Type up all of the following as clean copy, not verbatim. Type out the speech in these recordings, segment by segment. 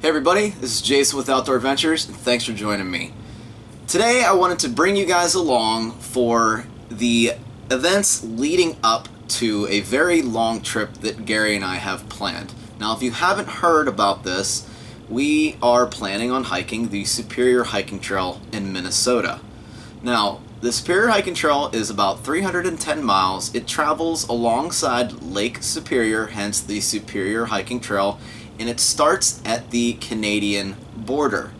Hey everybody, this is Jason with Outdoor Adventures, and thanks for joining me. Today I wanted to bring you guys along for the events leading up to a very long trip that Gary and I have planned. Now, if you haven't heard about this, we are planning on hiking the Superior Hiking Trail in Minnesota. Now, the Superior Hiking Trail is about 310 miles. It travels alongside Lake Superior, hence the Superior Hiking Trail, and it starts at the Canadian border.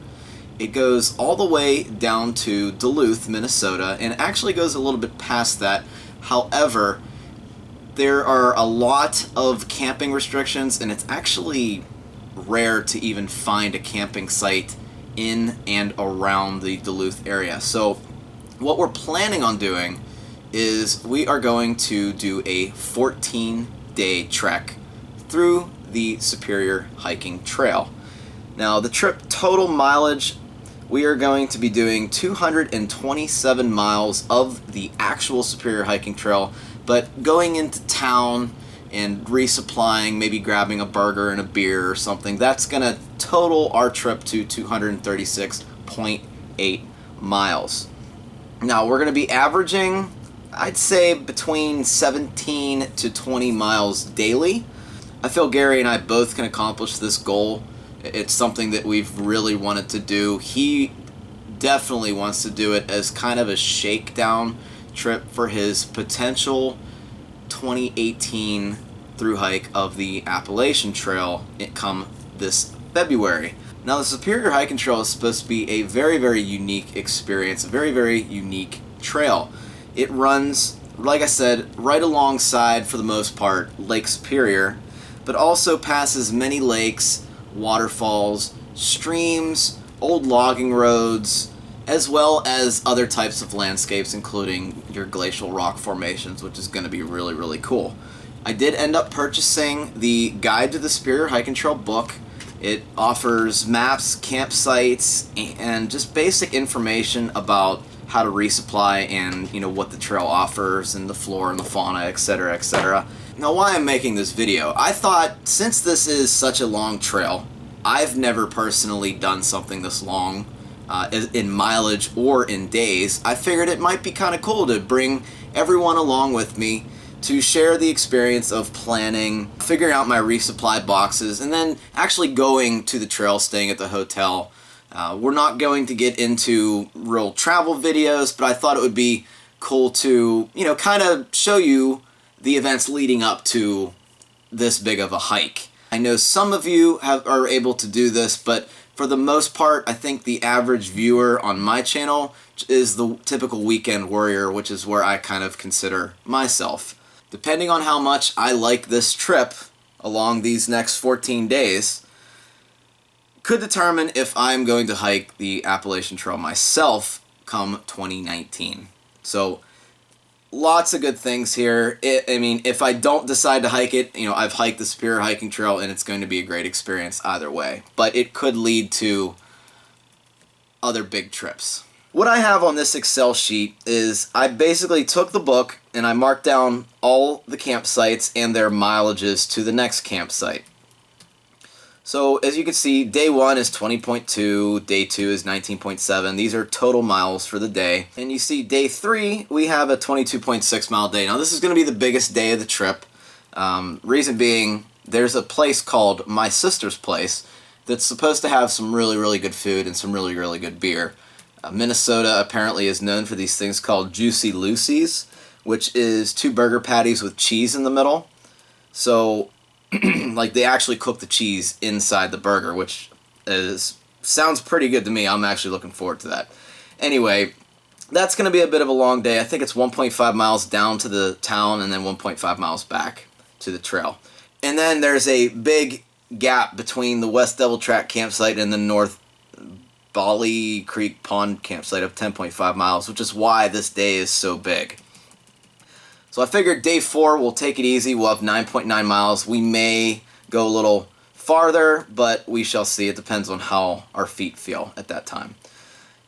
It goes all the way down to Duluth, Minnesota, and actually goes a little bit past that. However, there are a lot of camping restrictions, and it's actually rare to even find a camping site in and around the Duluth area. So what we're planning on doing is we are going to do a 14-day trek through the Superior Hiking Trail. Now, the trip total mileage, we are going to be doing 227 miles of the actual Superior Hiking Trail, but going into town and resupplying, maybe grabbing a burger and a beer or something, that's going to total our trip to 236.8 miles. Now, we're going to be averaging, I'd say, between 17 to 20 miles daily. I feel Gary and I both can accomplish this goal. It's something that we've really wanted to do. He definitely wants to do it as kind of a shakedown trip for his potential 2018 thru hike of the Appalachian Trail come this February. Now, the Superior Hiking Trail is supposed to be a very, very unique experience, a very, very unique trail. It runs, like I said, right alongside, for the most part, Lake Superior, but also passes many lakes, waterfalls, streams, old logging roads, as well as other types of landscapes, including your glacial rock formations, which is going to be really, really cool. I did end up purchasing the Guide to the Superior Hiking Trail book. It offers maps, campsites, and just basic information about how to resupply and, what the trail offers and the flora and the fauna, etc., etc. Now, why I'm making this video, I thought, since this is such a long trail, I've never personally done something this long in mileage or in days. I figured it might be kind of cool to bring everyone along with me to share the experience of planning, figuring out my resupply boxes, and then actually going to the trail, staying at the hotel. We're not going to get into real travel videos, but I thought it would be cool to, kind of show you the events leading up to this big of a hike. I know some of you are able to do this, but for the most part, I think the average viewer on my channel is the typical weekend warrior, which is where I kind of consider myself. Depending on how much I like this trip along these next 14 days, could determine if I'm going to hike the Appalachian Trail myself come 2019. So, lots of good things here. If I don't decide to hike it, I've hiked the Superior Hiking Trail and it's going to be a great experience either way. But it could lead to other big trips. What I have on this Excel sheet is I basically took the book and I marked down all the campsites and their mileages to the next campsite. So as you can see, day 1 is 20.2, day 2 is 19.7. These are total miles for the day. And you see day 3, we have a 22.6 mile day. Now this is going to be the biggest day of the trip. Reason being, there's a place called My Sister's Place that's supposed to have some really, really good food and some really, really good beer. Minnesota apparently is known for these things called Juicy Lucy's, which is 2 burger patties with cheese in the middle. So like, they actually cook the cheese inside the burger, which sounds pretty good to me. I'm actually looking forward to that. Anyway, that's going to be a bit of a long day. I think it's 1.5 miles down to the town and then 1.5 miles back to the trail. And then there's a big gap between the West Devil Track campsite and the North Bali Creek Pond campsite of 10.5 miles, which is why this day is so big. So I figured day 4, we'll take it easy. We'll have 9.9 miles. We may go a little farther, but we shall see. It depends on how our feet feel at that time.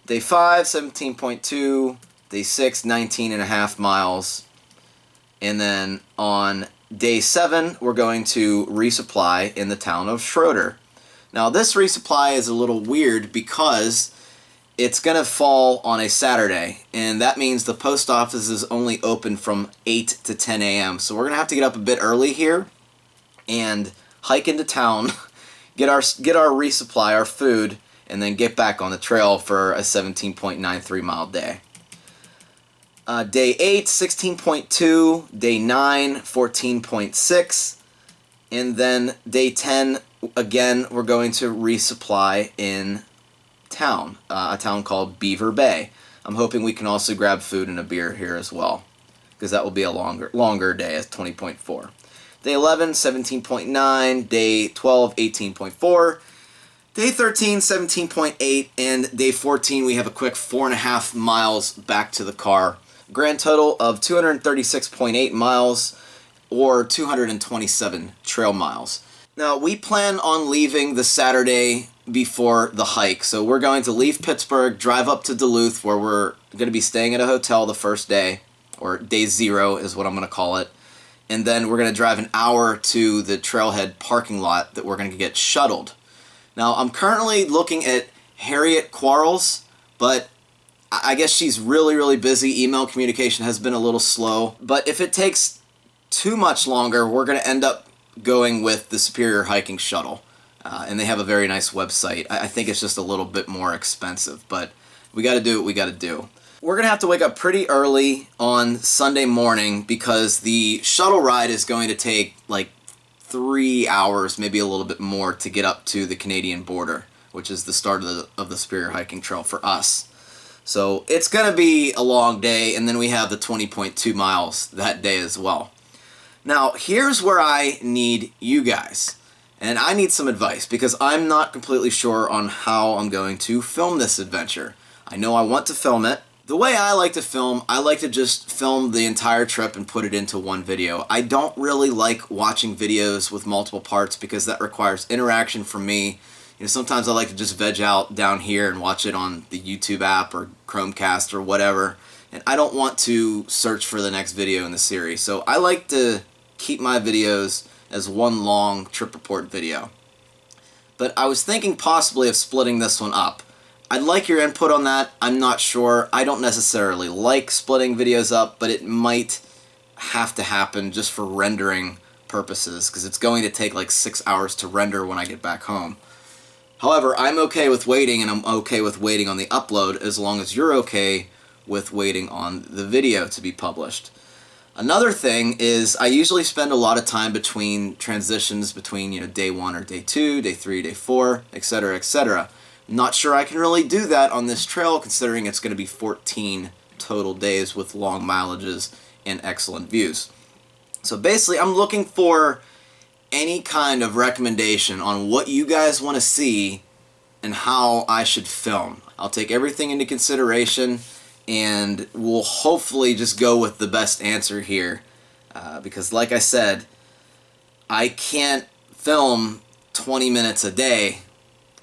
Day 5, 17.2. Day 6, 19.5 miles. And then on day 7, we're going to resupply in the town of Schroeder. Now this resupply is a little weird because it's going to fall on a Saturday, and that means the post office is only open from 8 to 10 a.m. So we're going to have to get up a bit early here and hike into town, get our resupply, our food, and then get back on the trail for a 17.93 mile day. Day 8, 16.2, day 9, 14.6, and then day 10, again, we're going to resupply in town, a town called Beaver Bay. I'm hoping we can also grab food and a beer here as well, because that will be a longer day at 20.4. Day 11, 17.9, day 12, 18.4, day 13, 17.8, and day 14 we have a quick 4.5 miles back to the car. Grand total of 236.8 miles, or 227 trail miles. Now, we plan on leaving the Saturday before the hike, so we're going to leave Pittsburgh, drive up to Duluth, where we're going to be staying at a hotel the first day, or day 0 is what I'm going to call it, and then we're going to drive an hour to the trailhead parking lot that we're going to get shuttled. Now, I'm currently looking at Harriet Quarles, but I guess she's really busy. Email communication has been a little slow, but if it takes too much longer, we're going to end up going with the Superior Hiking Shuttle, and they have a very nice website. I think it's just a little bit more expensive, but we got to do what we got to do. We're going to have to wake up pretty early on Sunday morning because the shuttle ride is going to take like 3 hours, maybe a little bit more, to get up to the Canadian border, which is the start of the Superior Hiking Trail for us. So it's going to be a long day, and then we have the 20.2 miles that day as well. Now, here's where I need you guys, and I need some advice because I'm not completely sure on how I'm going to film this adventure. I know I want to film it. The way I like to film, I like to just film the entire trip and put it into one video. I don't really like watching videos with multiple parts because that requires interaction from me. You know, sometimes I like to just veg out down here and watch it on the YouTube app or Chromecast or whatever, and I don't want to search for the next video in the series. So I like to keep my videos as one long trip report video. But I was thinking possibly of splitting this one up. I'd like your input on that. I'm not sure. I don't necessarily like splitting videos up, but it might have to happen just for rendering purposes because it's going to take like 6 hours to render when I get back home. However, I'm okay with waiting, and I'm okay with waiting on the upload as long as you're okay with waiting on the video to be published. Another thing is I usually spend a lot of time between transitions between, day 1 or day 2, day 3, day 4, etc., etc. Not sure I can really do that on this trail considering it's going to be 14 total days with long mileages and excellent views. So basically, I'm looking for any kind of recommendation on what you guys want to see and how I should film. I'll take everything into consideration, and we'll hopefully just go with the best answer here because like I said, I can't film 20 minutes a day,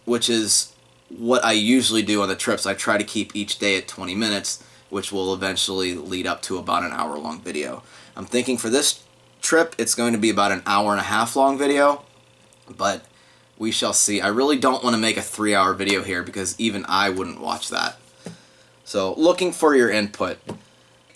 which is what I usually do on the trips. I try to keep each day at 20 minutes, which will eventually lead up to about an hour-long video. I'm thinking for this trip it's going to be about an hour-and-a-half long video, but we shall see. I really don't want to make a 3-hour video here because even I wouldn't watch that. So, looking for your input.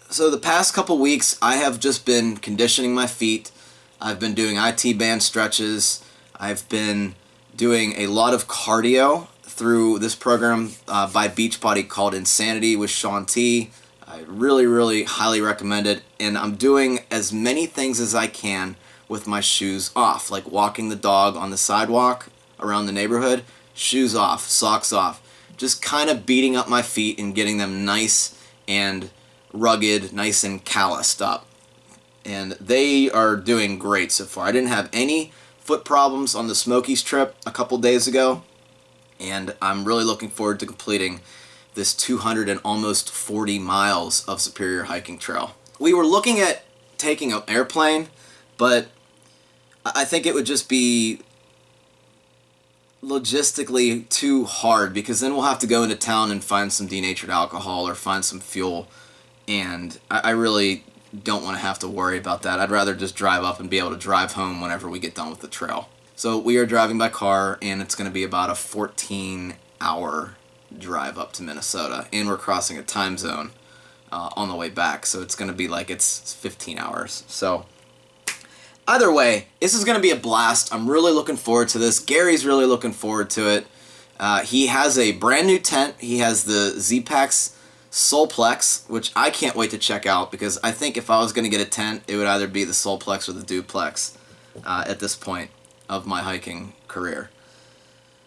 So the past couple weeks, I have just been conditioning my feet. I've been doing IT band stretches. I've been doing a lot of cardio through this program by Beachbody called Insanity with Shaun T. I really highly recommend it. And I'm doing as many things as I can with my shoes off, like walking the dog on the sidewalk around the neighborhood, shoes off, socks off. Just kind of beating up my feet and getting them nice and rugged, nice and calloused up. And they are doing great so far. I didn't have any foot problems on the Smokies trip a couple days ago, and I'm really looking forward to completing this 200 and almost 40 miles of Superior Hiking Trail. We were looking at taking an airplane, but I think it would just be logistically too hard because then we'll have to go into town and find some denatured alcohol or find some fuel, and I really don't want to have to worry about that. I'd rather just drive up and be able to drive home whenever we get done with the trail. So we are driving by car, and it's going to be about a 14-hour drive up to Minnesota, and we're crossing a time zone on the way back, so it's going to be like it's 15 hours. So either way, this is going to be a blast. I'm really looking forward to this. Gary's really looking forward to it. He has a brand new tent. He has the Z-Packs Solplex, which I can't wait to check out, because I think if I was going to get a tent, it would either be the Solplex or the Duplex at this point of my hiking career.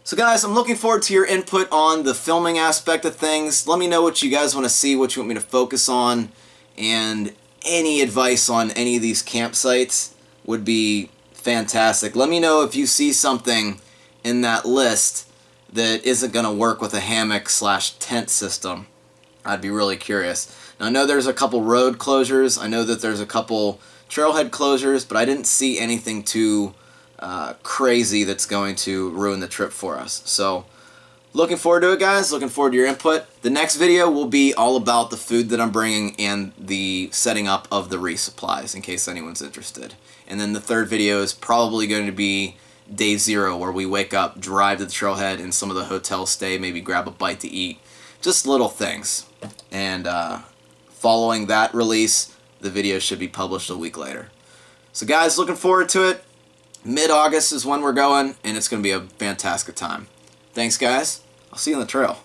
So guys, I'm looking forward to your input on the filming aspect of things. Let me know what you guys want to see, what you want me to focus on, and any advice on any of these campsites would be fantastic. Let me know if you see something in that list that isn't going to work with a hammock/tent system. I'd be really curious. Now, I know there's a couple road closures. I know that there's a couple trailhead closures, but I didn't see anything too crazy that's going to ruin the trip for us. So looking forward to it, guys. Looking forward to your input. The next video will be all about the food that I'm bringing and the setting up of the resupplies, in case anyone's interested. And then the third video is probably going to be day 0, where we wake up, drive to the trailhead, and some of the hotels stay, maybe grab a bite to eat. Just little things. And following that release, the video should be published a week later. So guys, looking forward to it. Mid-August is when we're going, and it's going to be a fantastic time. Thanks, guys. I'll see you on the trail.